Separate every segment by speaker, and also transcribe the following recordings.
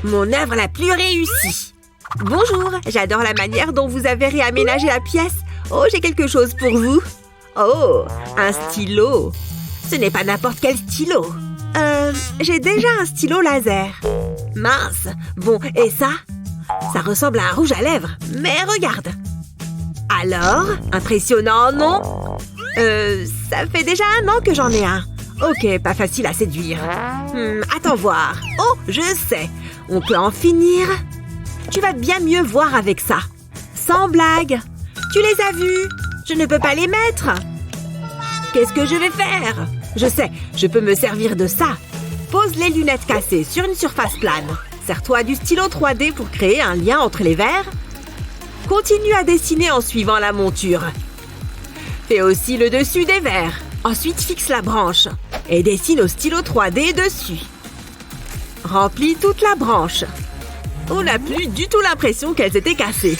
Speaker 1: mon œuvre la plus réussie. Bonjour, j'adore la manière dont vous avez réaménagé la pièce. Oh, j'ai quelque chose pour vous. Oh, un stylo. Ce n'est pas n'importe quel stylo. J'ai déjà un stylo laser. Mince. Bon, et ça? Ça ressemble à un rouge à lèvres. Mais regarde. Alors? Impressionnant, non? Ça fait déjà 1 an que j'en ai un. Ok, pas facile à séduire. Attends voir. Oh, je sais. On peut en finir. Tu vas bien mieux voir avec ça. Sans blague. Tu les as vus? Je ne peux pas les mettre. Qu'est-ce que je vais faire? Je sais, je peux me servir de ça. Pose les lunettes cassées sur une surface plane. Sers-toi du stylo 3D pour créer un lien entre les verres. Continue à dessiner en suivant la monture. Fais aussi le dessus des verres. Ensuite, fixe la branche et dessine au stylo 3D dessus. Remplis toute la branche. On n'a plus du tout l'impression qu'elles étaient cassées.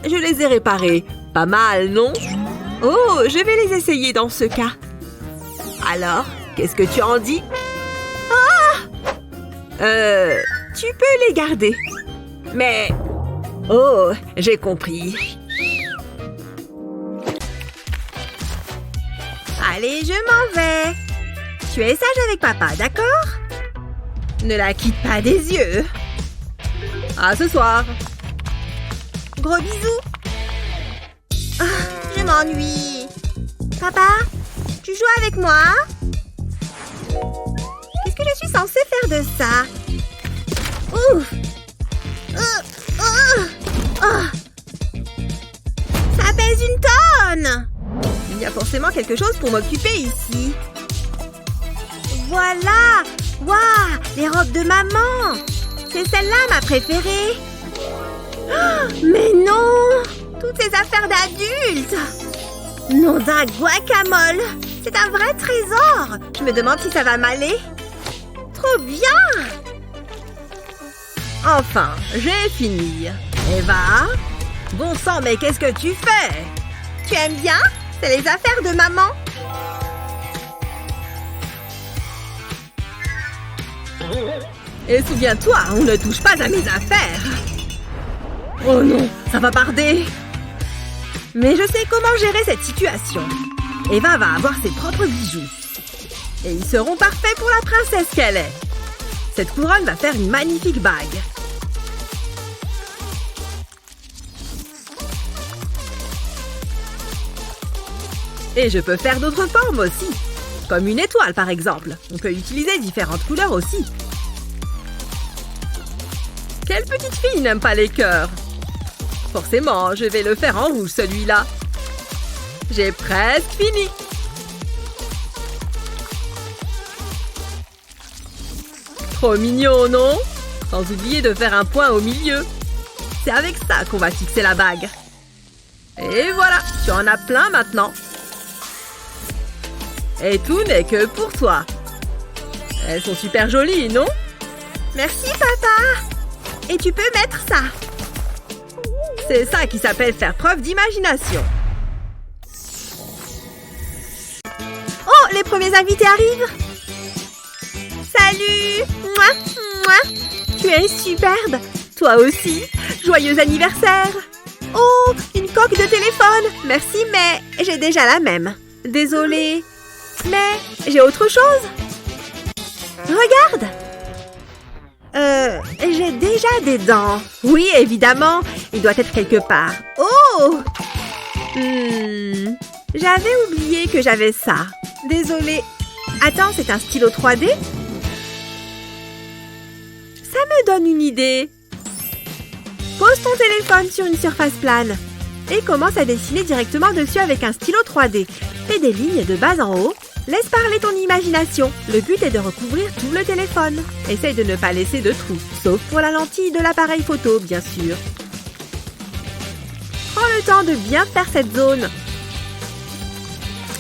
Speaker 1: Je les ai réparées. Pas mal, non? Oh, je vais les essayer dans ce cas. Alors, qu'est-ce que tu en dis? Tu peux les garder. Mais... Oh, j'ai compris. Allez, je m'en vais. Tu es sage avec papa, d'accord? Ne la quitte pas des yeux. À ce soir. Gros bisous. Je m'ennuie. Papa, tu joues avec moi? Qu'est-ce que je suis censée faire de ça? Ouf. Ça pèse 1 tonne. Il y a forcément quelque chose pour m'occuper ici. Voilà. Waouh, les robes de maman. C'est celle-là ma préférée. Oh, mais non. Toutes ces affaires d'adultes. Nom d'un guacamole. C'est un vrai trésor. Je me demande si ça va m'aller. Trop bien. Enfin, j'ai fini. Eva? Bon sang, mais qu'est-ce que tu fais? Tu aimes bien? C'est les affaires de maman. Et souviens-toi, on ne touche pas à mes affaires. Oh non, ça va barder. Mais je sais comment gérer cette situation. Eva va avoir ses propres bijoux. Et ils seront parfaits pour la princesse qu'elle est. Cette couronne va faire une magnifique bague. Et je peux faire d'autres formes aussi. Comme une étoile, par exemple. On peut utiliser différentes couleurs aussi. Quelle petite fille n'aime pas les cœurs? Forcément, je vais le faire en rouge, celui-là. J'ai presque fini. Trop mignon, non? Sans oublier de faire un point au milieu. C'est avec ça qu'on va fixer la bague. Et voilà, tu en as plein maintenant. Et tout n'est que pour toi. Elles sont super jolies, non? Merci, papa. Et tu peux mettre ça. C'est ça qui s'appelle faire preuve d'imagination. Oh, les premiers invités arrivent. Salut. Mouah, mouah. Tu es superbe. Toi aussi. Joyeux anniversaire. Oh, une coque de téléphone. Merci, mais j'ai déjà la même. Désolée. Mais j'ai autre chose. Regarde. J'ai déjà des dents. Oui, évidemment. Il doit être quelque part. Oh. J'avais oublié que j'avais ça. Désolée. Attends, c'est un stylo 3D? Ça me donne une idée. Pose ton téléphone sur une surface plane et commence à dessiner directement dessus avec un stylo 3D. Fais des lignes de bas en haut. Laisse parler ton imagination. Le but est de recouvrir tout le téléphone. Essaye de ne pas laisser de trous, sauf pour la lentille de l'appareil photo, bien sûr. Prends le temps de bien faire cette zone.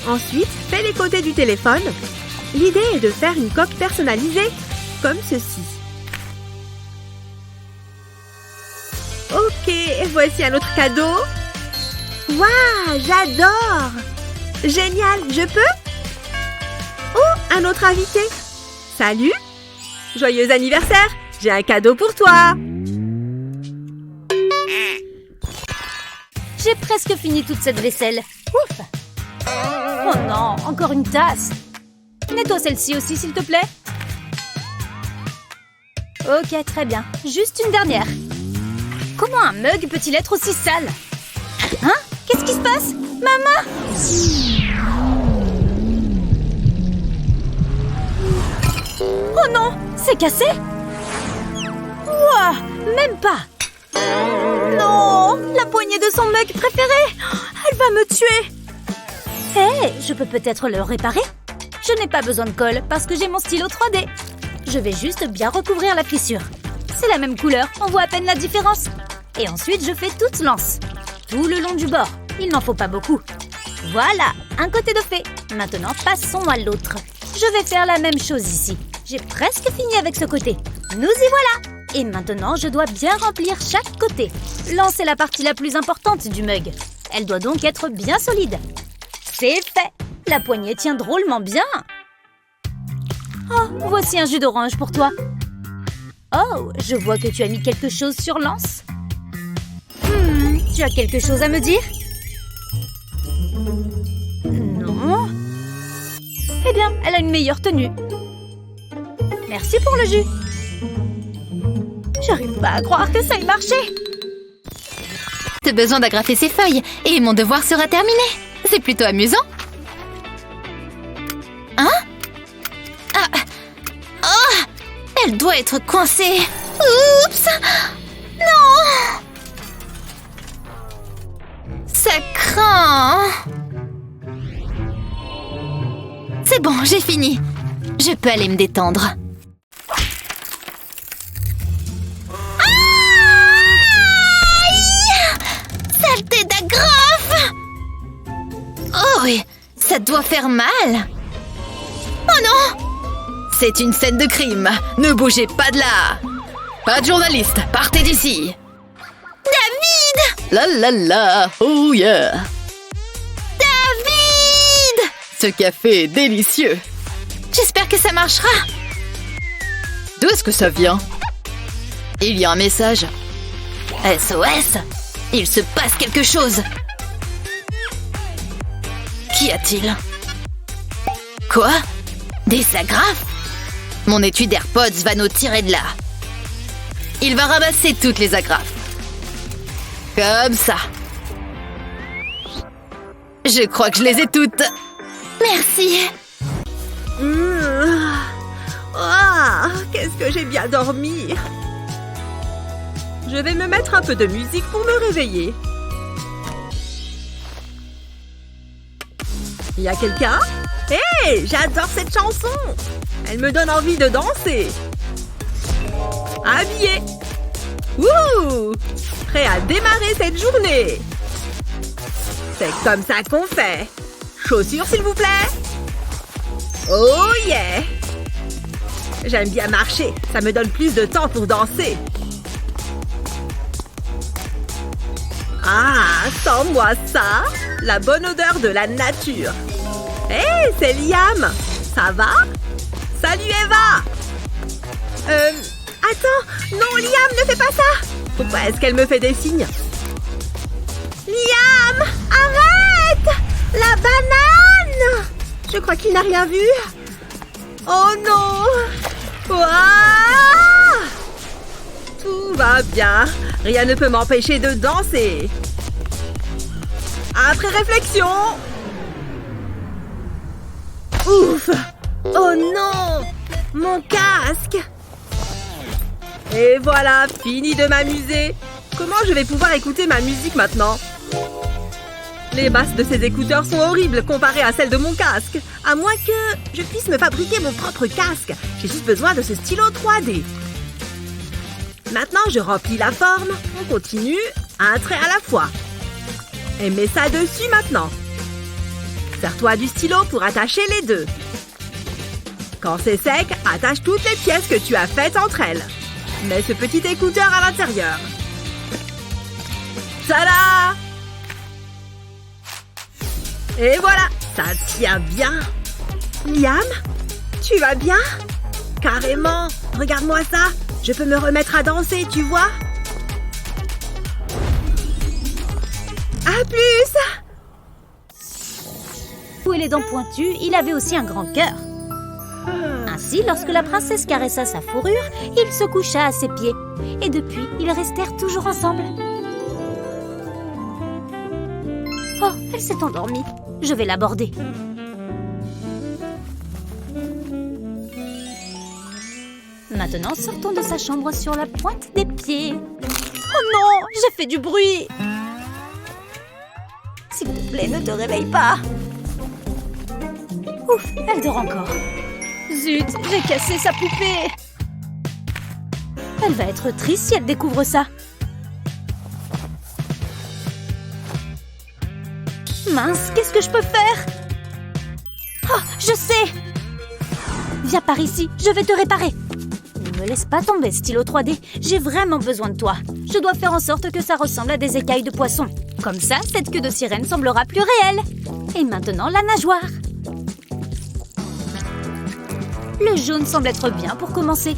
Speaker 1: Ensuite, fais les côtés du téléphone. L'idée est de faire une coque personnalisée, comme ceci. Ok, voici un autre cadeau. Waouh, j'adore! Génial, je peux? Oh, un autre invité. Salut. Joyeux anniversaire! J'ai un cadeau pour toi!
Speaker 2: J'ai presque fini toute cette vaisselle. Ouf! Oh non, encore une tasse. Nettoie celle-ci aussi, s'il te plaît. Ok, très bien. Juste une dernière. Comment un mug peut-il être aussi sale? Hein? Qu'est-ce qui se passe? Maman! Oh non! C'est cassé? Ouah! Même pas! Non! La poignée de son mug préféré! Elle va me tuer! Hé! Je peux peut-être le réparer? Je n'ai pas besoin de colle parce que j'ai mon stylo 3D. Je vais juste bien recouvrir la fissure. C'est la même couleur, on voit à peine la différence. Et ensuite, je fais toute l'anse. Tout le long du bord. Il n'en faut pas beaucoup. Voilà, un côté de fait. Maintenant, passons à l'autre. Je vais faire la même chose ici. J'ai presque fini avec ce côté. Nous y voilà! Et maintenant, je dois bien remplir chaque côté. L'anse est la partie la plus importante du mug. Elle doit donc être bien solide. C'est fait! La poignée tient drôlement bien. Oh, voici un jus d'orange pour toi. Oh, je vois que tu as mis quelque chose sur l'anse. Tu as quelque chose à me dire? Non. Eh bien, elle a une meilleure tenue. Merci pour le jus. J'arrive pas à croire que ça ait marché.
Speaker 3: T'as besoin d'agrafer ces feuilles et mon devoir sera terminé. C'est plutôt amusant. Hein? Ah. Oh! Elle doit être coincée. Oups! Non! Ça craint. C'est bon, j'ai fini. Je peux aller me détendre. Saleté d'agrafe! Oh oui, ça doit faire mal. Oh non! C'est une scène de crime. Ne bougez pas de là. Pas de journaliste, partez d'ici. David!
Speaker 4: La la la, oh yeah!
Speaker 3: David!
Speaker 4: Ce café est délicieux.
Speaker 3: J'espère que ça marchera.
Speaker 4: D'où est-ce que ça vient? Il y a un message.
Speaker 3: SOS! Il se passe quelque chose. Qu'y a-t-il? Quoi? Des agrafes? Mon étui d'AirPods va nous tirer de là. Il va ramasser toutes les agrafes. Comme ça. Je crois que je les ai toutes. Merci.
Speaker 1: Qu'est-ce que j'ai bien dormi. Je vais me mettre un peu de musique pour me réveiller. Il y a quelqu'un? Hé, j'adore cette chanson. Elle me donne envie de danser. Habillé. Wouh! Prêt à démarrer cette journée. C'est comme ça qu'on fait. Chaussures, s'il vous plaît. Oh yeah! J'aime bien marcher. Ça me donne plus de temps pour danser. Ah, sens-moi ça. La bonne odeur de la nature. Hé, c'est Liam. Ça va? Salut Eva. Attends. Non, Liam, ne fais pas ça. Pourquoi est-ce qu'elle me fait des signes? Liam, arrête! La banane! Je crois qu'il n'a rien vu. Oh non! Ouah! Tout va bien. Rien ne peut m'empêcher de danser. Après réflexion... Ouf! Oh non! Mon casque! Et voilà, fini de m'amuser. Comment je vais pouvoir écouter ma musique maintenant? Les basses de ces écouteurs sont horribles comparées à celles de mon casque. À moins que je puisse me fabriquer mon propre casque. J'ai juste besoin de ce stylo 3D. Maintenant, je remplis la forme. On continue, un trait à la fois. Et mets ça dessus maintenant. Sers-toi du stylo pour attacher les deux. Quand c'est sec, attache toutes les pièces que tu as faites entre elles. Mets ce petit écouteur à l'intérieur. Tada! Et voilà, ça tient bien. Liam, tu vas bien? Carrément! Regarde-moi ça! Je peux me remettre à danser, tu vois? À plus!
Speaker 2: Où les dents pointues, il avait aussi un grand cœur. Ainsi, lorsque la princesse caressa sa fourrure, il se coucha à ses pieds. Et depuis, ils restèrent toujours ensemble. Oh, elle s'est endormie. Je vais l'aborder. Maintenant, sortons de sa chambre sur la pointe des pieds. Oh non, j'ai fait du bruit. S'il te plaît, ne te réveille pas. Ouf, elle dort encore. Zut, j'ai cassé sa poupée. Elle va être triste si elle découvre ça. Mince, qu'est-ce que je peux faire? Oh, je sais. Viens par ici, je vais te réparer. Ne me laisse pas tomber, stylo 3D. J'ai vraiment besoin de toi. Je dois faire en sorte que ça ressemble à des écailles de poisson. Comme ça, cette queue de sirène semblera plus réelle. Et maintenant, la nageoire. Le jaune semble être bien pour commencer.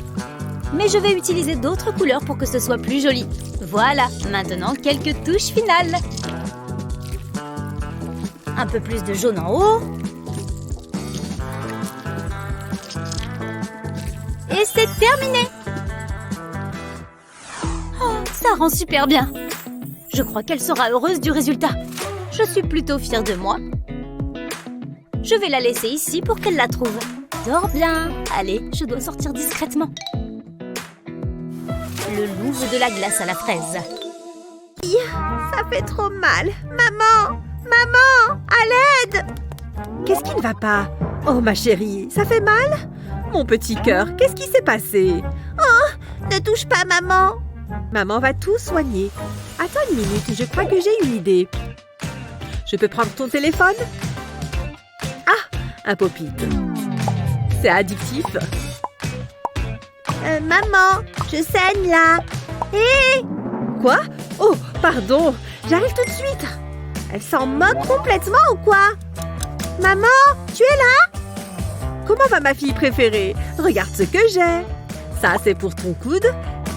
Speaker 2: Mais je vais utiliser d'autres couleurs pour que ce soit plus joli. Voilà, maintenant quelques touches finales. Un peu plus de jaune en haut. Et c'est terminé. Oh, ça rend super bien. Je crois qu'elle sera heureuse du résultat. Je suis plutôt fière de moi. Je vais la laisser ici pour qu'elle la trouve. Dors bien. Allez, je dois sortir discrètement. Le louve de la glace à la fraise.
Speaker 1: Ça fait trop mal. Maman! Maman! À l'aide! Qu'est-ce qui ne va pas? Oh, ma chérie, ça fait mal? Mon petit cœur, qu'est-ce qui s'est passé? Oh, ne touche pas maman! Maman va tout soigner. Attends une minute, je crois que j'ai une idée. Je peux prendre ton téléphone? Ah, un pop-it. C'est addictif. Maman, je saigne là. Hé! Quoi? Oh, pardon, j'arrive tout de suite. Elle s'en moque complètement ou quoi? Maman, tu es là? Comment va ma fille préférée? Regarde ce que j'ai. Ça, c'est pour ton coude,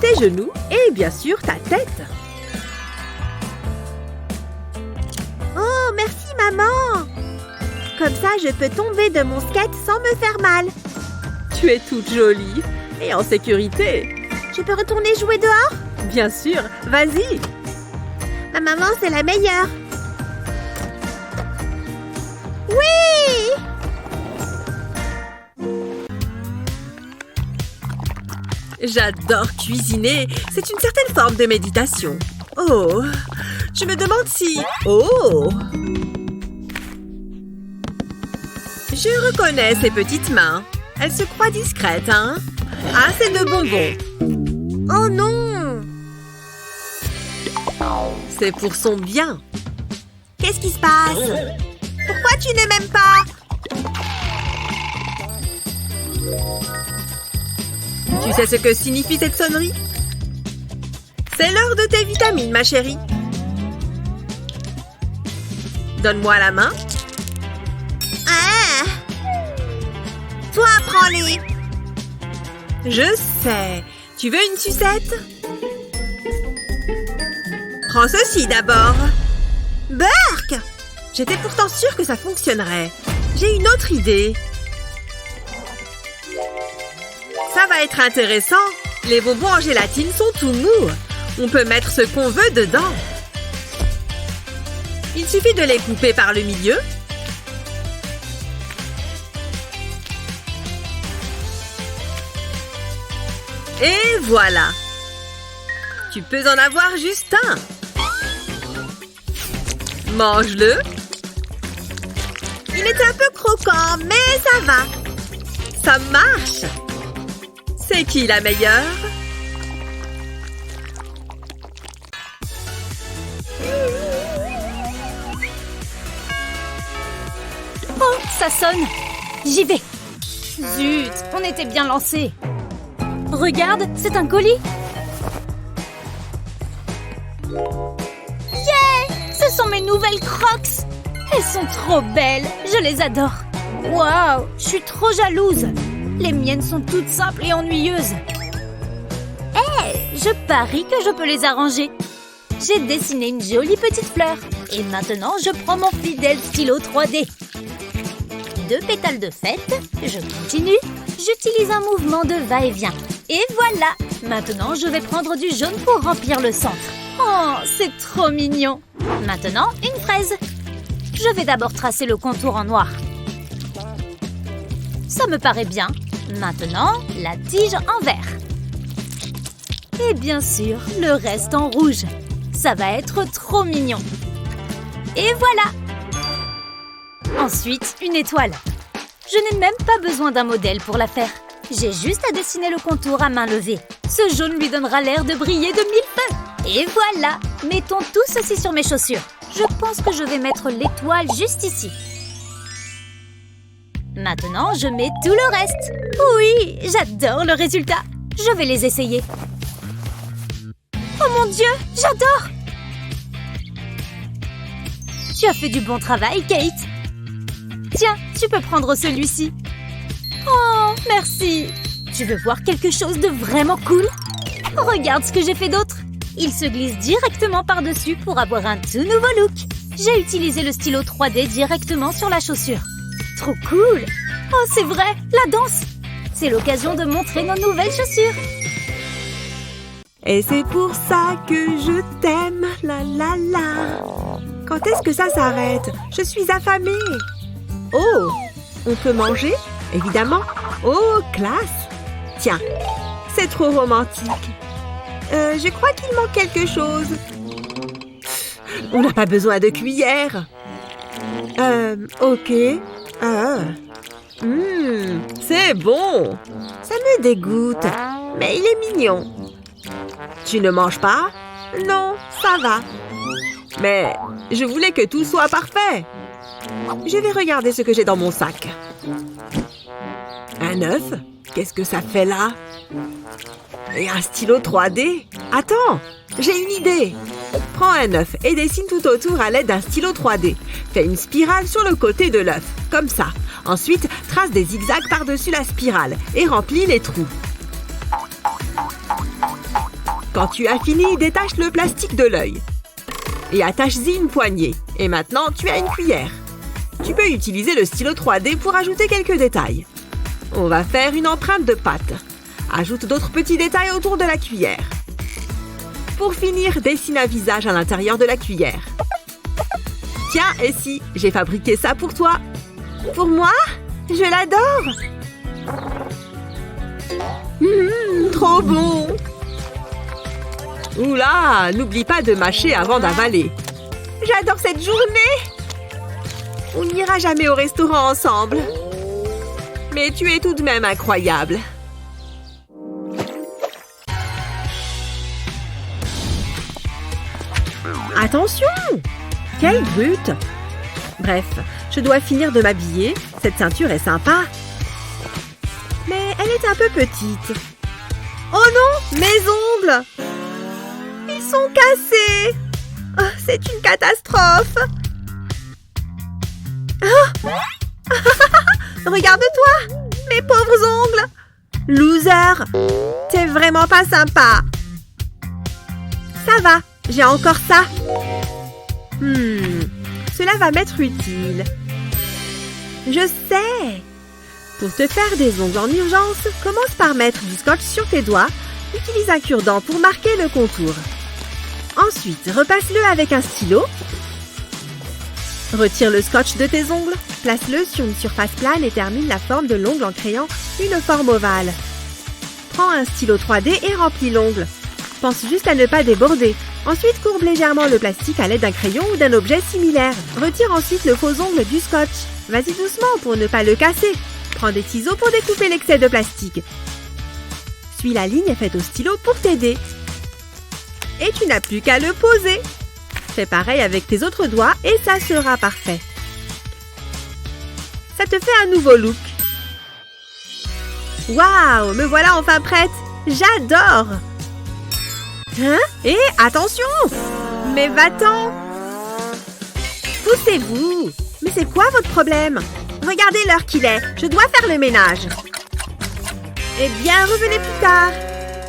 Speaker 1: tes genoux et bien sûr ta tête. Oh, merci maman. Comme ça, je peux tomber de mon skate sans me faire mal. Tu es toute jolie et en sécurité. Je peux retourner jouer dehors? Bien sûr, vas-y. Ma maman, c'est la meilleure. Oui! J'adore cuisiner. C'est une certaine forme de méditation. Oh, je me demande si... Oh! Je reconnais ces petites mains. Elles se croient discrètes, hein? Ah, c'est de bonbons. Oh non! C'est pour son bien. Qu'est-ce qui se passe? Pourquoi tu ne m'aimes pas? Tu sais ce que signifie cette sonnerie? C'est l'heure de tes vitamines, ma chérie. Donne-moi la main. Ah! Toi, prends-les. Je sais. Tu veux une sucette? Prends ceci d'abord. Burk! J'étais pourtant sûre que ça fonctionnerait. J'ai une autre idée. Ça va être intéressant. Les bonbons en gélatine sont tout mous. On peut mettre ce qu'on veut dedans. Il suffit de les couper par le milieu. Et voilà. Tu peux en avoir juste un. Mange-le. Il est un peu croquant, mais ça va. Ça marche. C'est qui la meilleure?
Speaker 2: Oh, ça sonne. J'y vais. Zut, on était bien lancés. Regarde, c'est un colis. Yeah! Ce sont mes nouvelles Crocs. Elles sont trop belles. Je les adore. Waouh, je suis trop jalouse. Les miennes sont toutes simples et ennuyeuses. Je parie que je peux les arranger. J'ai dessiné une jolie petite fleur. Et maintenant, je prends mon fidèle stylo 3D. 2 pétales de fête. Je continue. J'utilise un mouvement de va-et-vient. Et voilà! Maintenant, je vais prendre du jaune pour remplir le centre. Oh, c'est trop mignon! Maintenant, une fraise. Je vais d'abord tracer le contour en noir. Ça me paraît bien. Maintenant, la tige en vert. Et bien sûr, le reste en rouge. Ça va être trop mignon. Et voilà! Ensuite, une étoile. Je n'ai même pas besoin d'un modèle pour la faire. J'ai juste à dessiner le contour à main levée. Ce jaune lui donnera l'air de briller de 1000 feux. Et voilà! Mettons tout ceci sur mes chaussures. Je pense que je vais mettre l'étoile juste ici. Maintenant, je mets tout le reste. Oui, j'adore le résultat. Je vais les essayer. Oh mon Dieu, j'adore! Tu as fait du bon travail, Kate. Tiens, tu peux prendre celui-ci. Oh, merci. Tu veux voir quelque chose de vraiment cool? Regarde ce que j'ai fait d'autre. Il se glisse directement par-dessus pour avoir un tout nouveau look. J'ai utilisé le stylo 3D directement sur la chaussure. Trop cool! Oh, c'est vrai, la danse! C'est l'occasion de montrer nos nouvelles chaussures.
Speaker 1: Et c'est pour ça que je t'aime, la la la. Quand est-ce que ça s'arrête? Je suis affamée. Oh, on peut manger? Évidemment. Oh, classe. Tiens, c'est trop romantique. Je crois qu'il manque quelque chose. On n'a pas besoin de cuillère. Ok. C'est bon. Ça me dégoûte, mais il est mignon. Tu ne manges pas? Non, ça va. Mais je voulais que tout soit parfait. Je vais regarder ce que j'ai dans mon sac. Un œuf? Qu'est-ce que ça fait là? Et un stylo 3D? Attends, j'ai une idée. Prends un œuf et dessine tout autour à l'aide d'un stylo 3D. Fais une spirale sur le côté de l'œuf, comme ça. Ensuite, trace des zigzags par-dessus la spirale et remplis les trous. Quand tu as fini, détache le plastique de l'œil. Et attache-y une poignée. Et maintenant, tu as une cuillère. Tu peux utiliser le stylo 3D pour ajouter quelques détails. On va faire une empreinte de pâte. Ajoute d'autres petits détails autour de la cuillère. Pour finir, dessine un visage à l'intérieur de la cuillère. Tiens, et si, j'ai fabriqué ça pour toi. Pour moi? Je l'adore! Trop bon! Oula, n'oublie pas de mâcher avant d'avaler. J'adore cette journée! On n'ira jamais au restaurant ensemble. Mais tu es tout de même incroyable. Attention! Quelle brute! Bref, je dois finir de m'habiller. Cette ceinture est sympa. Mais elle est un peu petite. Oh non! Mes ongles! Ils sont cassés! Oh, c'est une catastrophe! Oh. Regarde-toi! Mes pauvres ongles! Loser! T'es vraiment pas sympa! Ça va, j'ai encore ça. Cela va m'être utile. Je sais! Pour te faire des ongles en urgence, commence par mettre du scotch sur tes doigts. Utilise un cure-dent pour marquer le contour. Ensuite, repasse-le avec un stylo. Retire le scotch de tes ongles. Place-le sur une surface plane et termine la forme de l'ongle en créant une forme ovale. Prends un stylo 3D et remplis l'ongle. Pense juste à ne pas déborder. Ensuite, courbe légèrement le plastique à l'aide d'un crayon ou d'un objet similaire. Retire ensuite le faux ongle du scotch. Vas-y doucement pour ne pas le casser. Prends des ciseaux pour découper l'excès de plastique. Suis la ligne faite au stylo pour t'aider. Et tu n'as plus qu'à le poser. Fais pareil avec tes autres doigts et ça sera parfait. Ça te fait un nouveau look. Waouh, me voilà enfin prête. J'adore. Hein? Et attention! Mais va-t'en! Poussez-vous! Mais c'est quoi votre problème? Regardez l'heure qu'il est. Je dois faire le ménage. Eh bien, revenez plus tard.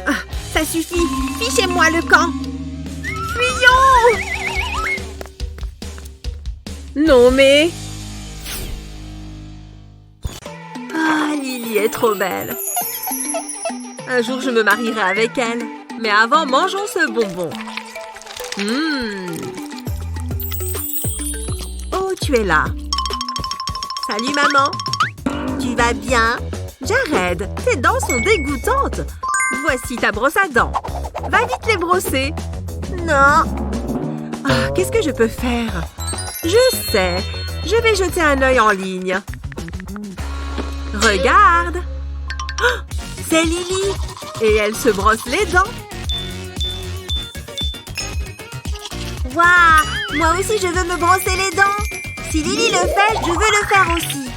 Speaker 1: Ah, ça suffit. Fichez-moi le camp. Fuyons! Non, mais... Ah, Lily est trop belle. Un jour, je me marierai avec elle. Mais avant, mangeons ce bonbon. Oh, tu es là. Salut, maman. Tu vas bien? Jared, tes dents sont dégoûtantes. Voici ta brosse à dents. Va vite les brosser. Non. Ah, qu'est-ce que je peux faire? Je sais. Je vais jeter un œil en ligne. Regarde. Oh, c'est Lily. Et elle se brosse les dents.
Speaker 2: Waouh! Moi aussi, je veux me brosser les dents. Si Lily le fait, je veux le faire aussi.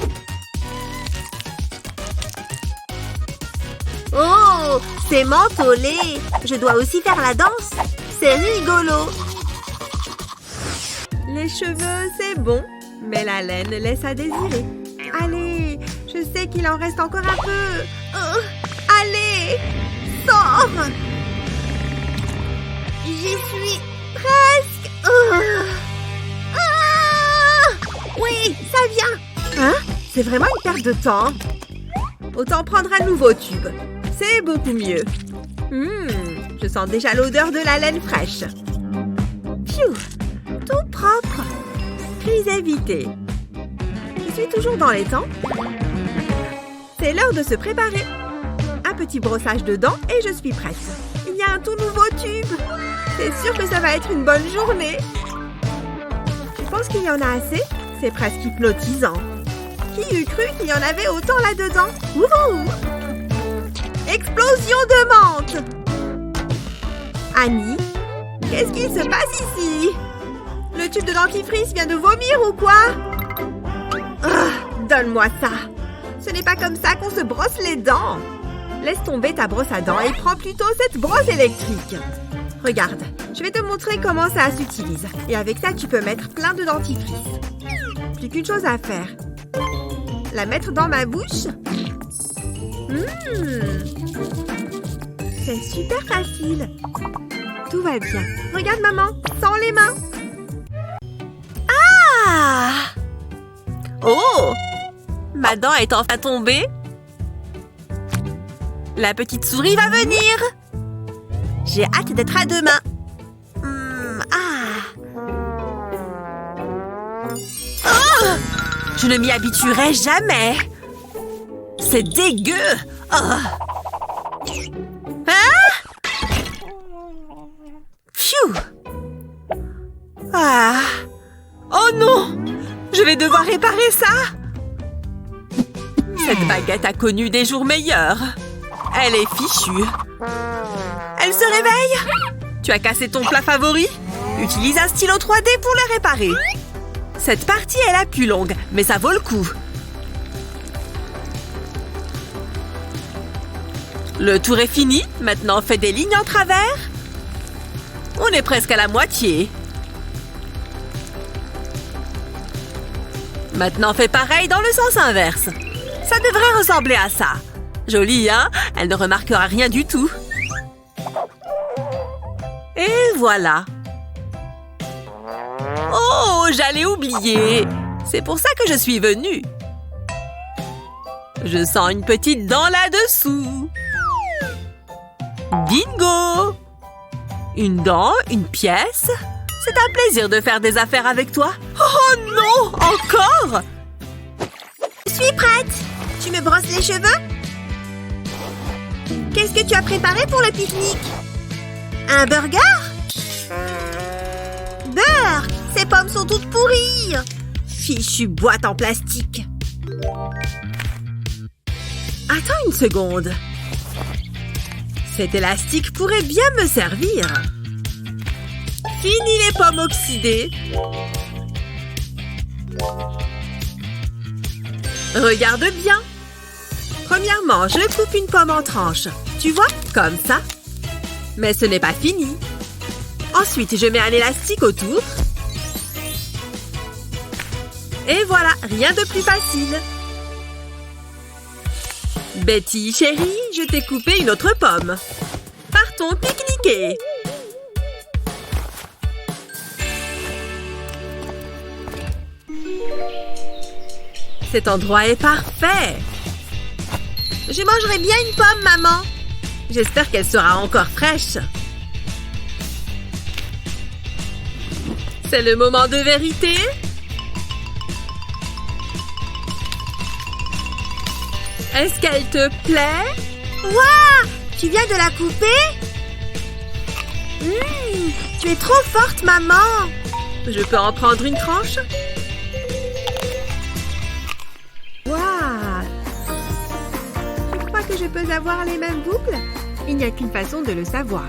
Speaker 2: Oh! C'est mentholé. Je dois aussi faire la danse. C'est rigolo.
Speaker 1: Les cheveux, c'est bon. Mais la laine laisse à désirer. Allez, je sais qu'il en reste encore un peu. Oh, allez, sors!
Speaker 2: J'y suis presque. Oh. Ah!
Speaker 1: Oui, ça vient. Hein? C'est vraiment une perte de temps. Autant prendre un nouveau tube. C'est beaucoup mieux. Je sens déjà l'odeur de la laine fraîche. Pfiou! Tout propre. Crise évitée. Je suis toujours dans les temps. C'est l'heure de se préparer. Un petit brossage de dents et je suis prête. Il y a un tout nouveau tube. C'est sûr que ça va être une bonne journée. Tu penses qu'il y en a assez? C'est presque hypnotisant. Qui eût cru qu'il y en avait autant là-dedans? Wouhou! Explosion de menthe! Annie, qu'est-ce qui se passe ici? Le tube de dentifrice vient de vomir ou quoi? Donne-moi ça! Ce n'est pas comme ça qu'on se brosse les dents! Laisse tomber ta brosse à dents et prends plutôt cette brosse électrique. Regarde, je vais te montrer comment ça s'utilise. Et avec ça, tu peux mettre plein de dentifrice. Plus qu'une chose à faire. La mettre dans ma bouche. C'est super facile. Tout va bien. Regarde, maman, sans les mains. Ah! Oh! Ma dent est enfin tombée. La petite souris va venir. J'ai hâte d'être à demain. Oh! Je ne m'y habituerai jamais. C'est dégueu. Oh. Hein? Pfiou. Ah. Oh non! Je vais devoir réparer ça. Cette baguette a connu des jours meilleurs. Elle est fichue. Elle se réveille. Tu as cassé ton plat favori? Utilise un stylo 3D pour le réparer. Cette partie est la plus longue, mais ça vaut le coup. Le tour est fini. Maintenant, fais des lignes en travers. On est presque à la moitié. Maintenant, fais pareil dans le sens inverse. Ça devrait ressembler à ça. Joli, hein? Elle ne remarquera rien du tout. Et voilà. Oh, j'allais oublier. C'est pour ça que je suis venue. Je sens une petite dent là-dessous. Bingo! Une dent, une pièce. C'est un plaisir de faire des affaires avec toi. Oh non! Encore?
Speaker 2: Je suis prête. Tu me brosses les cheveux? Qu'est-ce que tu as préparé pour le pique-nique? Un burger? Beurre! Ces pommes sont toutes pourries!
Speaker 1: Fichue boîte en plastique. Attends une seconde. Cet élastique pourrait bien me servir. Fini les pommes oxydées. Regarde bien. Premièrement, je coupe une pomme en tranches. Tu vois, comme ça. Mais ce n'est pas fini. Ensuite, je mets un élastique autour. Et voilà, rien de plus facile. Betty, chérie, je t'ai coupé une autre pomme. Partons pique-niquer. Cet endroit est parfait. Je mangerai bien une pomme, maman. J'espère qu'elle sera encore fraîche. C'est le moment de vérité. Est-ce qu'elle te plaît?
Speaker 2: Waouh! Tu viens de la couper? Tu es trop forte, maman!
Speaker 1: Je peux en prendre une tranche? Waouh! Je crois que je peux avoir les mêmes boucles? Il n'y a qu'une façon de le savoir.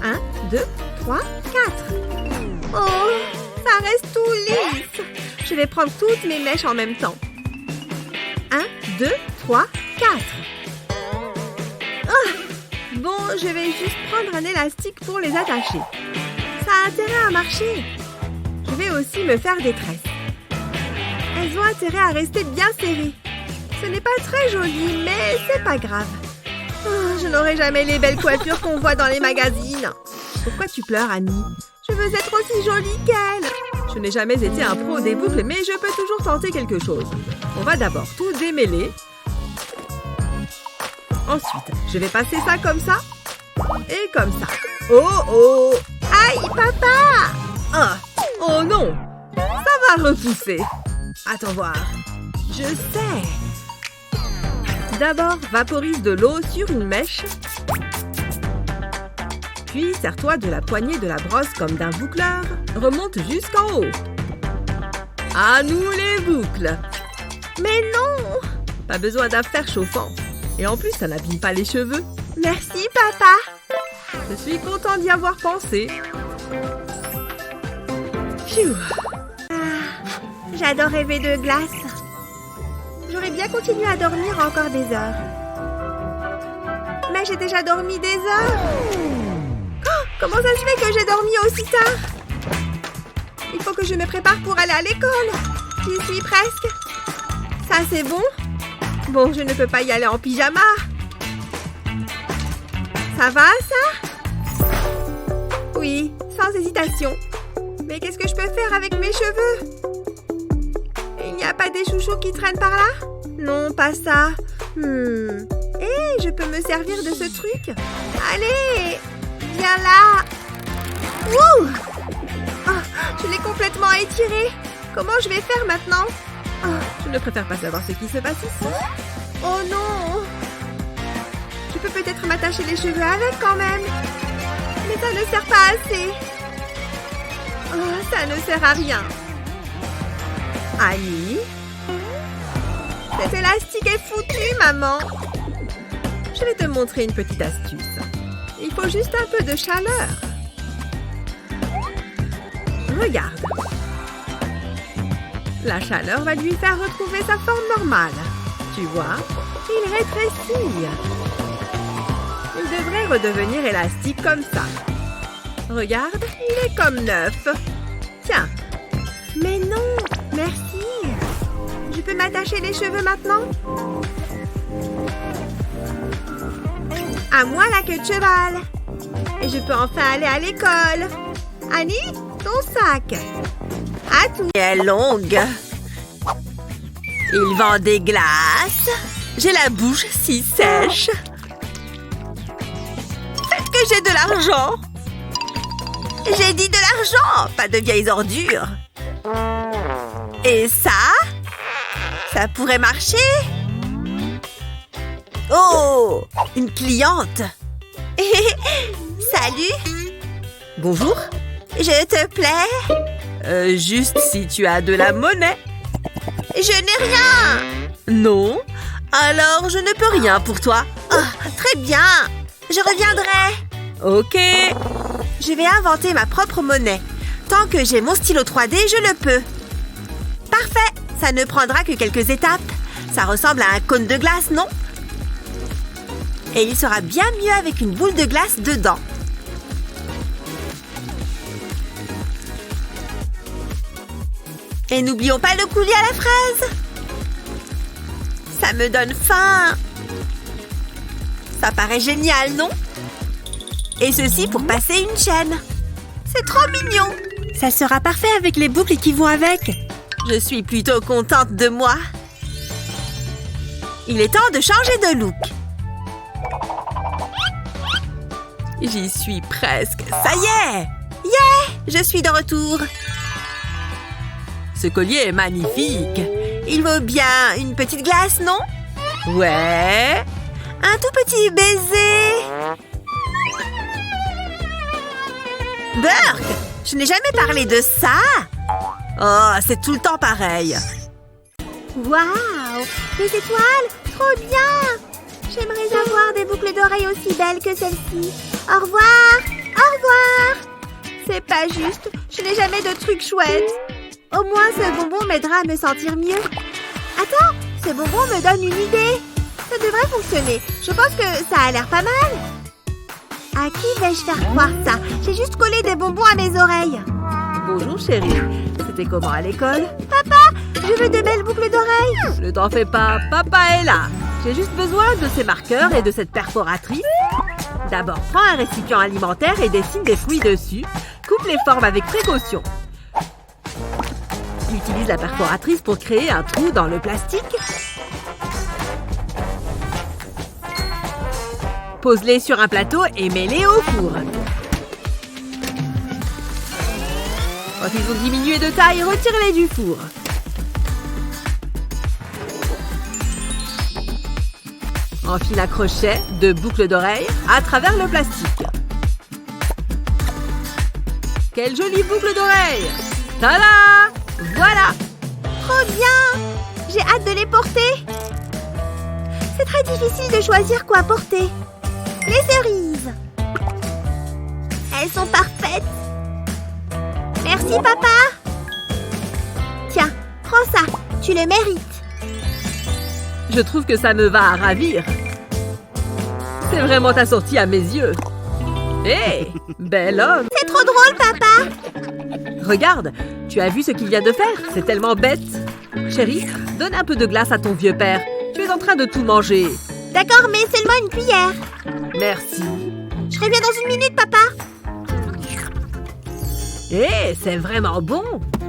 Speaker 1: 1, 2, 3, 4. Oh, ça reste tout lisse. Je vais prendre toutes mes mèches en même temps. 1, 2, 3, 4. Bon, je vais juste prendre un élastique pour les attacher. Ça a intérêt à marcher. Je vais aussi me faire des tresses. Elles ont intérêt à rester bien serrées. Ce n'est pas très joli, mais c'est pas grave. Oh, je n'aurai jamais les belles coiffures qu'on voit dans les magazines. Pourquoi tu pleures, Annie? Je veux être aussi jolie qu'elle. Je n'ai jamais été un pro des boucles, mais je peux toujours tenter quelque chose. On va d'abord tout démêler. Ensuite, je vais passer ça comme ça. Et comme ça. Oh, oh!
Speaker 2: Aïe, papa!
Speaker 1: Ah! Oh non! Ça va repousser. Attends voir. Je sais. D'abord, vaporise de l'eau sur une mèche. Puis, serre-toi de la poignée de la brosse comme d'un boucleur. Remonte jusqu'en haut. À nous les boucles.
Speaker 2: Mais non!
Speaker 1: Pas besoin d'un fer chauffant. Et en plus, ça n'abîme pas les cheveux.
Speaker 2: Merci, papa!
Speaker 1: Je suis content d'y avoir pensé. Phew.
Speaker 2: J'adore rêver de glace. J'aurais bien continué à dormir encore des heures. Mais j'ai déjà dormi des heures. Oh, comment ça se fait que j'ai dormi aussi tard? Il faut que je me prépare pour aller à l'école. J'y suis presque. Ça, c'est bon? Bon, je ne peux pas y aller en pyjama. Ça va, ça? Oui, sans hésitation. Mais qu'est-ce que je peux faire avec mes cheveux? Il n'y a pas des chouchous qui traînent par là? Non, pas ça. Hé, je peux me servir de ce truc? Allez, viens là. Ouh! Oh, je l'ai complètement étiré. Comment je vais faire maintenant?
Speaker 1: Oh, je ne préfère pas savoir ce qui se passe ici.
Speaker 2: Oh non! Je peux peut-être m'attacher les cheveux avec quand même. Mais ça ne sert pas assez. Oh, ça ne sert à rien.
Speaker 1: Annie?
Speaker 2: Cet élastique est foutu, maman.
Speaker 1: Je vais te montrer une petite astuce. Il faut juste un peu de chaleur. Regarde. La chaleur va lui faire retrouver sa forme normale. Tu vois, il rétrécit. Il devrait redevenir élastique comme ça. Regarde, il est comme neuf. Tiens.
Speaker 2: Mais non, merci. Je peux m'attacher les cheveux maintenant? À moi la queue de cheval. Et je peux enfin aller à l'école. Annie, ton sac. À tout.
Speaker 1: Elle est longue. Il vend des glaces. J'ai la bouche si sèche. Faites que j'ai de l'argent. J'ai dit de l'argent, pas de vieilles ordures. Et ça? Ça pourrait marcher? Oh, une cliente.
Speaker 2: Salut.
Speaker 1: Bonjour.
Speaker 2: Je te plais?
Speaker 1: Juste si tu as de la monnaie.
Speaker 2: Je n'ai rien.
Speaker 1: Non? Alors je ne peux rien pour toi.
Speaker 2: Oh, très bien. Je reviendrai.
Speaker 1: Ok.
Speaker 2: Je vais inventer ma propre monnaie. Tant que j'ai mon stylo 3D, je le peux. Parfait. Ça ne prendra que quelques étapes. Ça ressemble à un cône de glace, non? Et il sera bien mieux avec une boule de glace dedans. Et n'oublions pas le coulis à la fraise.
Speaker 1: Ça me donne faim. Ça paraît génial, non? Et ceci pour passer une chaîne. C'est trop mignon. Ça sera parfait avec les boucles qui vont avec. Je suis plutôt contente de moi. Il est temps de changer de look. J'y suis presque. Ça y est! Yeah! Je suis de retour. Ce collier est magnifique. Il vaut bien une petite glace, non? Ouais. Un tout petit baiser. Burk! Je n'ai jamais parlé de ça. Oh, c'est tout le temps pareil. Waouh! Des étoiles! Trop bien! J'aimerais avoir des boucles d'oreilles aussi belles que celle-ci. Au revoir! Au revoir! C'est pas juste. Je n'ai jamais de trucs chouettes. Au moins, ce bonbon m'aidera à me sentir mieux. Attends! Ce bonbon me donne une idée. Ça devrait fonctionner. Je pense que ça a l'air pas mal. À qui vais-je faire croire ça? J'ai juste collé des bonbons à mes oreilles. Bonjour, chérie. C'était comment à l'école? Papa, je veux de belles boucles d'oreilles. Ne t'en fais pas, papa est là. J'ai juste besoin de ces marqueurs et de cette perforatrice. D'abord, prends un récipient alimentaire et dessine des fruits dessus. Coupe les formes avec précaution. Utilise la perforatrice pour créer un trou dans le plastique. Pose-les sur un plateau et mets-les au four. Quand ils ont diminué de taille, retire-les du four. Enfile un crochet de boucles d'oreilles à travers le plastique. Quelle jolie boucle d'oreilles! Tada! Voilà! Trop bien! J'ai hâte de les porter. C'est très difficile de choisir quoi porter. Les cerises. Elles sont parfaites. Merci, papa. Tiens, prends ça. Tu le mérites. Je trouve que ça me va à ravir. C'est vraiment ta sortie à mes yeux. Hé, bel homme. C'est trop drôle, papa. Regarde, tu as vu ce qu'il vient de faire? C'est tellement bête. Chérie, donne un peu de glace à ton vieux père. Tu es en train de tout manger. D'accord, mais seulement une cuillère. Merci. Je reviens dans une minute, papa. Hé, c'est vraiment bon.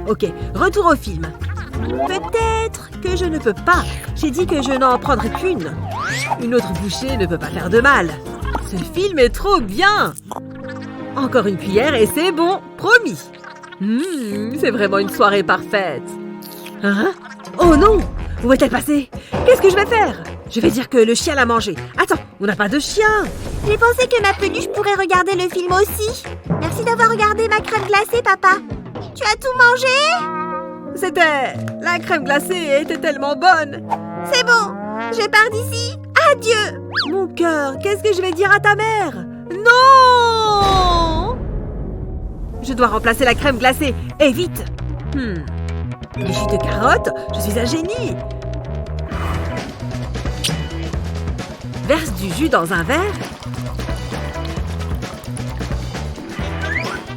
Speaker 1: Ok, retour au film. Peut-être que je ne peux pas. J'ai dit que je n'en prendrais qu'une. Une autre bouchée ne peut pas faire de mal. Ce film est trop bien. Encore une cuillère et c'est bon, promis. C'est vraiment une soirée parfaite. Hein? Oh non! Où est-elle passée? Qu'est-ce que je vais faire? Je vais dire que le chien l'a mangé. Attends, on n'a pas de chien. J'ai pensé que ma peluche pourrait regarder le film aussi. Merci d'avoir regardé ma crème glacée, papa. Tu as tout mangé? La crème glacée était tellement bonne. C'est bon, je pars d'ici. Adieu. Mon cœur, qu'est-ce que je vais dire à ta mère? Non! Je dois remplacer la crème glacée. Et vite! Du jus de carotte, je suis un génie. Verse du jus dans un verre.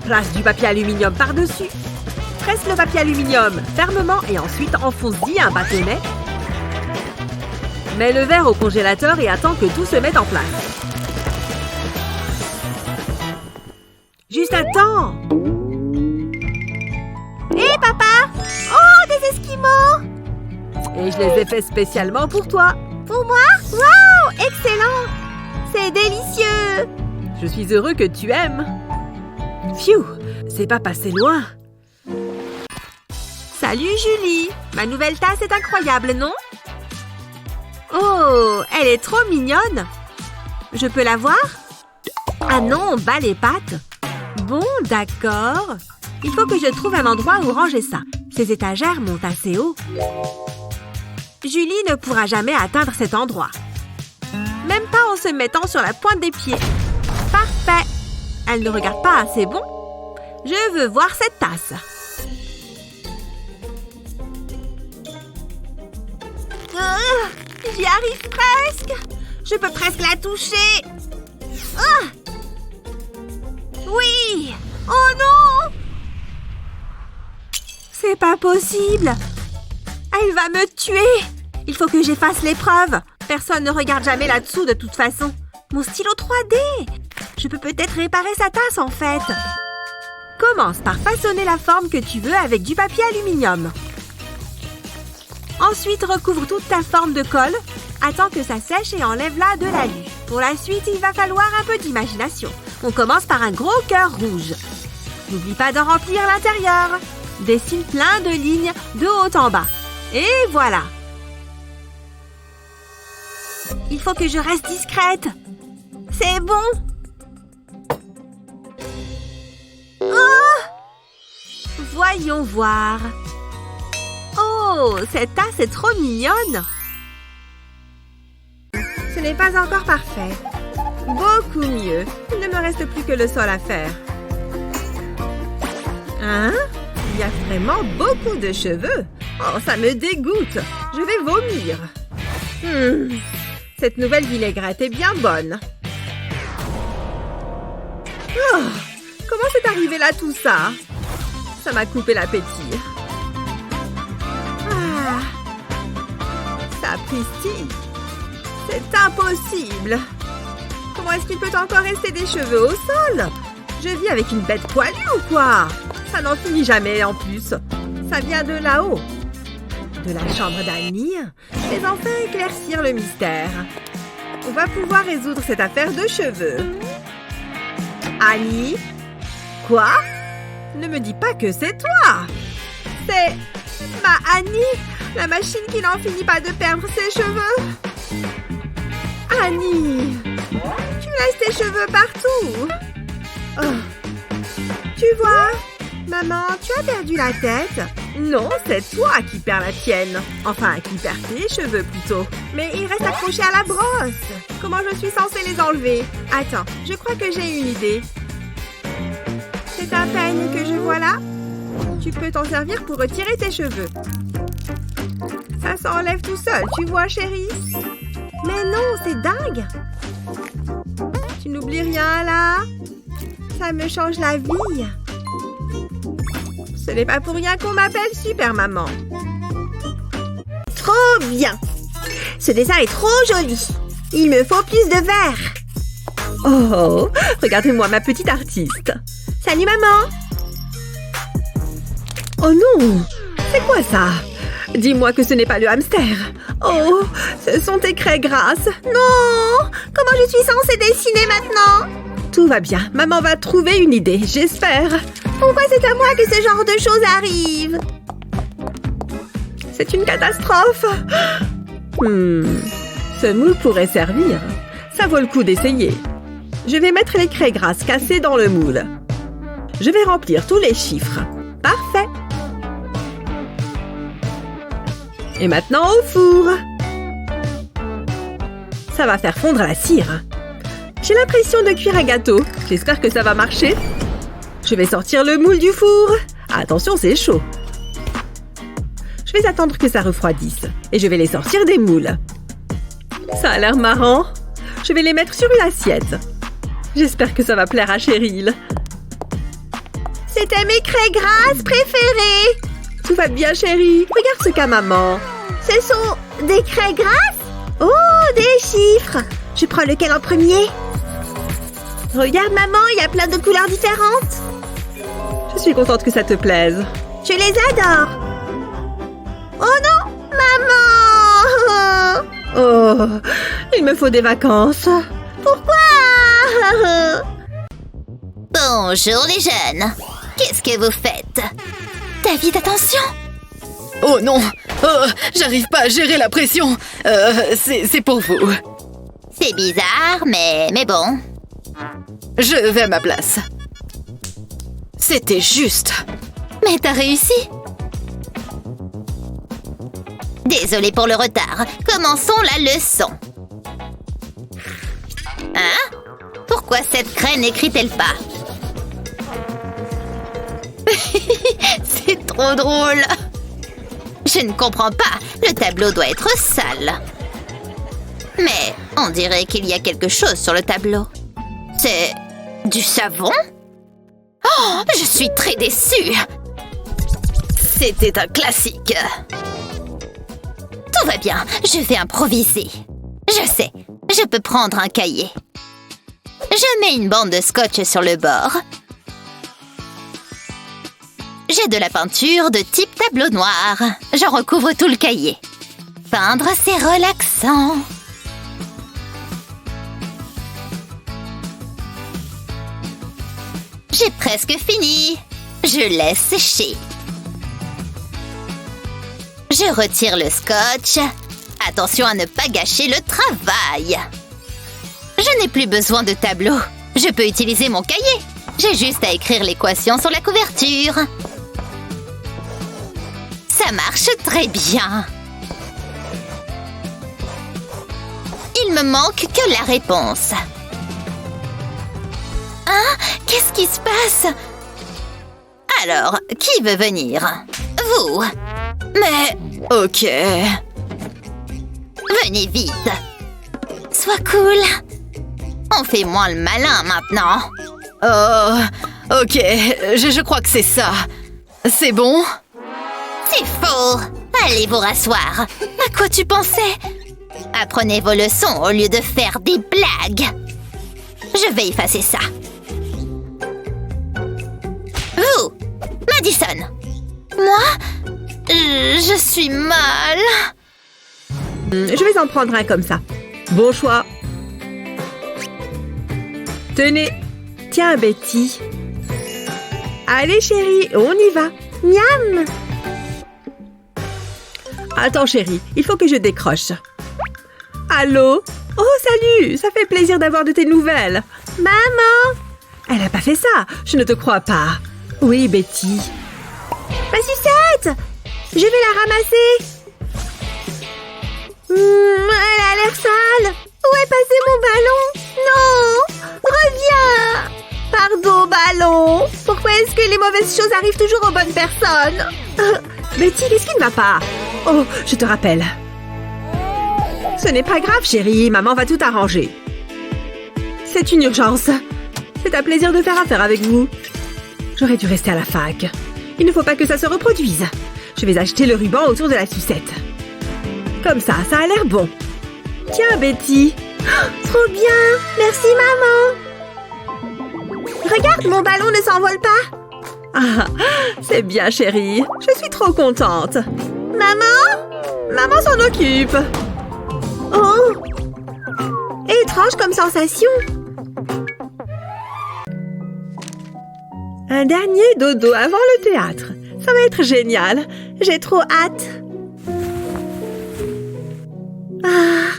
Speaker 1: Place du papier aluminium par-dessus. Presse le papier aluminium fermement et ensuite enfonce-y un bâtonnet. Mets le verre au congélateur et attends que tout se mette en place. Juste à temps! Hé, papa! Oh, des esquimaux! Et je les ai faits spécialement pour toi. Pour moi? Waouh! Excellent! C'est délicieux! Je suis heureux que tu aimes. Pfiou! C'est pas passé loin. Salut, Julie! Ma nouvelle tasse est incroyable, non? Oh, elle est trop mignonne! Je peux la voir? Ah non, bas les pattes! Bon, d'accord. Il faut que je trouve un endroit où ranger ça. Ces étagères montent assez haut. Julie ne pourra jamais atteindre cet endroit. Même pas en se mettant sur la pointe des pieds. Parfait. Elle ne regarde pas assez bon. Je veux voir cette tasse. J'y arrive presque. Je peux presque la toucher. Oui! Oh non! C'est pas possible! Elle va me tuer! Il faut que j'efface l'épreuve. Personne ne regarde jamais là-dessous de toute façon. Mon stylo 3D. Je peux peut-être réparer sa tasse en fait. Commence par façonner la forme que tu veux avec du papier aluminium. Ensuite, recouvre toute ta forme de colle. Attends que ça sèche et enlève-la de l'alu. Pour la suite, il va falloir un peu d'imagination. On commence par un gros cœur rouge. N'oublie pas de remplir l'intérieur. Dessine plein de lignes de haut en bas. Et voilà. Il faut que je reste discrète. C'est bon. Oh! Voyons voir. Oh, cette tasse est trop mignonne. Ce n'est pas encore parfait. Beaucoup mieux. Il ne me reste plus que le sol à faire. Hein? Il y a vraiment beaucoup de cheveux. Oh, ça me dégoûte. Je vais vomir. Cette nouvelle vinaigrette est bien bonne. Oh, comment c'est arrivé là tout ça? Ça m'a coupé l'appétit. Ah, ça pistille. C'est impossible. Comment est-ce qu'il peut encore rester des cheveux au sol? Je vis avec une bête poilue ou quoi? Ça n'en finit jamais en plus. Ça vient de là-haut. De la chambre d'Annie. Je vais enfin éclaircir le mystère. On va pouvoir résoudre cette affaire de cheveux. Annie? Quoi? Ne me dis pas que c'est toi! C'est ma Annie, la machine qui n'en finit pas de perdre ses cheveux. Annie! Tu laisses tes cheveux partout! Oh. Tu vois? Maman, tu as perdu la tête? Non, c'est toi qui perds la tienne. Enfin, qui perds tes cheveux plutôt. Mais ils restent accrochés à la brosse. Comment je suis censée les enlever? Attends, je crois que j'ai une idée. C'est un peigne que je vois là. Tu peux t'en servir pour retirer tes cheveux. Ça s'enlève tout seul, tu vois, chérie? Mais non, c'est dingue! Tu n'oublies rien, là? Ça me change la vie. Ce n'est pas pour rien qu'on m'appelle Super Maman. Trop bien! Ce dessin est trop joli. Il me faut plus de verre. Oh, regardez-moi ma petite artiste. Salut, maman! Oh non! C'est quoi ça? Dis-moi que ce n'est pas le hamster. Oh, ce sont tes craies grasses. Non! Comment je suis censée dessiner maintenant? Tout va bien. Maman va trouver une idée, j'espère. Pourquoi c'est à moi que ce genre de choses arrive? C'est une catastrophe. Ce moule pourrait servir. Ça vaut le coup d'essayer. Je vais mettre les craies grasses cassées dans le moule. Je vais remplir tous les chiffres. Parfait. Et maintenant au four. Ça va faire fondre la cire. J'ai l'impression de cuire un gâteau. J'espère que ça va marcher. Je vais sortir le moule du four. Attention, c'est chaud. Je vais attendre que ça refroidisse. Et je vais les sortir des moules. Ça a l'air marrant. Je vais les mettre sur une assiette. J'espère que ça va plaire à Cheryl. C'était mes craies grasses préférées. Tout va bien, chérie. Regarde ce qu'a maman. Ce sont des craies grasses? Oh, des chiffres. Je prends lequel en premier? Regarde, maman, il y a plein de couleurs différentes. Je suis contente que ça te plaise. Je les adore. Oh non, maman! Oh, il me faut des vacances. Pourquoi?
Speaker 3: Bonjour les jeunes. Qu'est-ce que vous faites? David, attention!
Speaker 4: Oh non! J'arrive pas à gérer la pression. C'est pour vous.
Speaker 3: C'est bizarre, mais bon.
Speaker 4: Je vais à ma place. C'était juste.
Speaker 3: Mais t'as réussi. Désolée pour le retard. Commençons la leçon. Hein? Pourquoi cette craie n'écrit-elle pas? C'est trop drôle. Je ne comprends pas. Le tableau doit être sale. Mais on dirait qu'il y a quelque chose sur le tableau. C'est du savon? Oh, je suis très déçue. C'était un classique. Tout va bien, je vais improviser. Je sais, je peux prendre un cahier. Je mets une bande de scotch sur le bord. J'ai de la peinture de type tableau noir. J'en recouvre tout le cahier. Peindre, c'est relaxant. J'ai presque fini. Je laisse sécher. Je retire le scotch. Attention à ne pas gâcher le travail. Je n'ai plus besoin de tableau. Je peux utiliser mon cahier. J'ai juste à écrire l'équation sur la couverture. Ça marche très bien. Il me manque que la réponse. Hein? Qu'est-ce qui se passe? Alors, qui veut venir? Vous. Mais...
Speaker 4: Ok.
Speaker 3: Venez vite. Sois cool. On fait moins le malin maintenant.
Speaker 4: Oh, ok, je crois que c'est ça. C'est bon?
Speaker 3: C'est faux. Allez vous rasseoir. À quoi tu pensais? Apprenez vos leçons au lieu de faire des blagues. Je vais effacer ça. Vous, Madison. Moi? Je suis mal.
Speaker 1: Je vais en prendre un comme ça. Bon choix. Tenez. Tiens, Betty. Allez, chérie, on y va. Miam. Attends, chérie, il faut que je décroche. Allô? Oh, salut! Ça fait plaisir d'avoir de tes nouvelles. Maman! Elle n'a pas fait ça. Je ne te crois pas. Oui, Betty. Ma sucette! Je vais la ramasser. Elle a l'air sale. Où est passé mon ballon? Non! Reviens! Pardon, ballon. Pourquoi est-ce que les mauvaises choses arrivent toujours aux bonnes personnes? Betty, qu'est-ce qui ne va pas? Oh, je te rappelle. Ce n'est pas grave, chérie. Maman va tout arranger. C'est une urgence. C'est un plaisir de faire affaire avec vous. J'aurais dû rester à la fac. Il ne faut pas que ça se reproduise. Je vais acheter le ruban autour de la sucette. Comme ça a l'air bon. Tiens, Betty. Oh, trop bien. Merci, maman. Regarde, mon ballon ne s'envole pas. Ah, c'est bien, chérie. Je suis trop contente. Maman? Maman s'en occupe. Oh! Étrange comme sensation. Un dernier dodo avant le théâtre. Ça va être génial. J'ai trop hâte. Ah.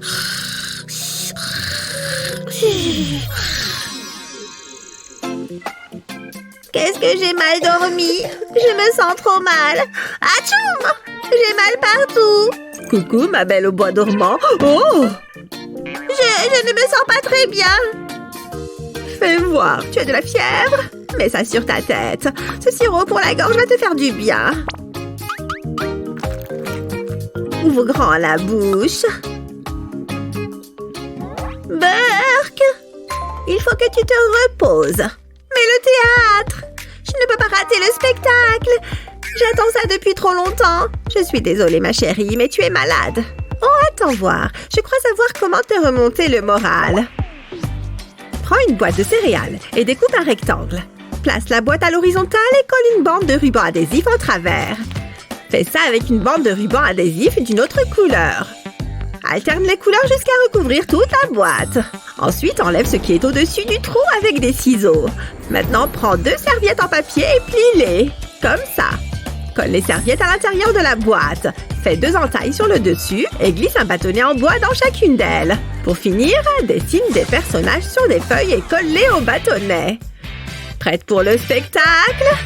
Speaker 1: Qu'est-ce que j'ai mal dormi? Je me sens trop mal. Atchoum! J'ai mal partout. Coucou, ma belle au bois dormant. Oh! Je ne me sens pas très bien. Fais voir, tu as de la fièvre? Mets ça sur ta tête. Ce sirop pour la gorge va te faire du bien. Ouvre grand la bouche. Burk! Il faut que tu te reposes. Mais le théâtre! Je ne peux pas rater le spectacle. J'attends ça depuis trop longtemps. Je suis désolée, ma chérie, mais tu es malade. Oh, attends voir. Je crois savoir comment te remonter le moral. Prends une boîte de céréales et découpe un rectangle. Place la boîte à l'horizontale et colle une bande de ruban adhésif en travers. Fais ça avec une bande de ruban adhésif d'une autre couleur. Alterne les couleurs jusqu'à recouvrir toute la boîte. Ensuite, enlève ce qui est au-dessus du trou avec des ciseaux. Maintenant, prends 2 serviettes en papier et plie-les. Comme ça. Colle les serviettes à l'intérieur de la boîte. Fais 2 entailles sur le dessus et glisse un bâtonnet en bois dans chacune d'elles. Pour finir, dessine des personnages sur des feuilles et colle-les au bâtonnet. Prête pour le spectacle?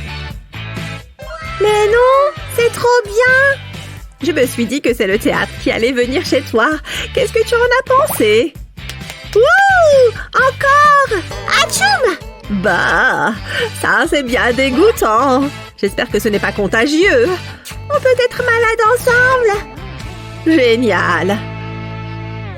Speaker 1: Mais non, c'est trop bien! Je me suis dit que c'est le théâtre qui allait venir chez toi. Qu'est-ce que tu en as pensé? Wouh! Encore! Atchoum! Bah, ça c'est bien dégoûtant. J'espère que ce n'est pas contagieux. On peut être malade ensemble. Génial.